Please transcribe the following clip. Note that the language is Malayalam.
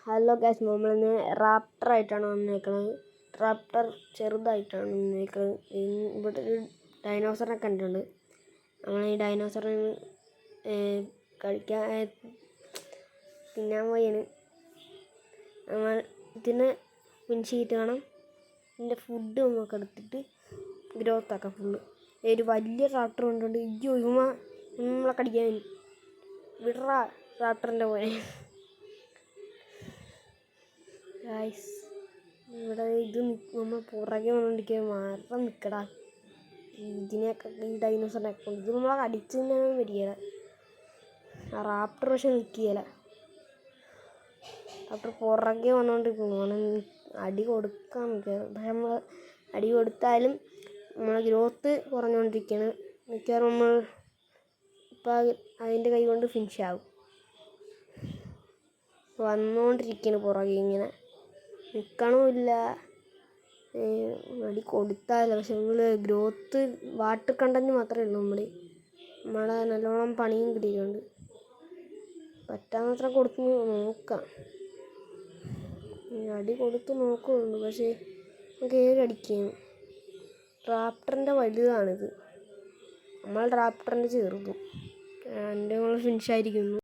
ഹലോ ഗൈസ്, നമ്മളിന്ന് റാപ്റ്ററായിട്ടാണ് വന്നേക്കുന്നത്. റാപ്റ്റർ ചെറുതായിട്ടാണ് വന്നേക്കുന്നത്. ഇവിടെ ഒരു ഡൈനോസറിനെ കണ്ടിട്ടുണ്ട്. നമ്മൾ ഈ ഡൈനോസറിന് കഴിക്കാൻ തിന്നാൻ പോയാണ്. നമ്മൾ ഇതിനെ പിൻചീട്ട് വേണം ഇതിൻ്റെ ഫുഡ് നമുക്ക് എടുത്തിട്ട് ഗ്രോത്ത് ആക്കാം ഫുള്ള്. ഒരു വലിയ റാപ്റ്റർ കൊണ്ടുണ്ട്. ഇയ്യോ നമ്മളെ കടിക്കാൻ വിടറ റാപ്റ്ററിൻ്റെ പോലെ. ഗൈസ്, ഇവിടെ ഇത് നമ്മൾ പുറകെ വന്നുകൊണ്ടിരിക്കുക. മരം നിൽക്കടാ. ഇതിനെയൊക്കെ ഈ ഡൈനോസറിനെയൊക്കെ കൊണ്ട് ഇത് നമ്മളെ അടിച്ച് തന്നെ വരികയില്ല. ആ റാപ്റ്റർ പക്ഷെ നിൽക്കുകയില്ല. റാപ്റ്റർ പുറകെ വന്നുകൊണ്ടിരിക്കുന്നു. അടി കൊടുക്കാൻ നിൽക്കുക. പക്ഷെ നമ്മൾ അടി കൊടുത്താലും നമ്മളെ ഗ്രോത്ത് കുറഞ്ഞുകൊണ്ടിരിക്കുകയാണ്. മിക്കവാറും നമ്മൾ ഇപ്പം അതിൻ്റെ കൈ കൊണ്ട് ഫിനിഷ് ആകും. വന്നുകൊണ്ടിരിക്കുകയാണ് പുറകെ. ഇങ്ങനെ നിൽക്കണമില്ല. അടി കൊടുത്താലോ. പക്ഷെ നമ്മൾ ഗ്രോത്ത് വാട്ടർ കണ്ടൻറ്റ് മാത്രമേ ഉള്ളൂ. നമ്മളെ നല്ലോണം പണിയും കിട്ടിയിട്ടുണ്ട്. പറ്റാവുന്നത്ര കൊടുത്ത് നോക്കാം. അടി കൊടുത്ത് നോക്കുന്നുണ്ട്. പക്ഷേ കയറി അടിക്കുകയാണ്. റാപ്റ്ററിൻ്റെ വലുതാണിത്. നമ്മൾ റാപ്റ്ററിൻ്റെ ചെറുതും. എൻ്റെ നമ്മൾ ഫിനിഷായിരിക്കുന്നു.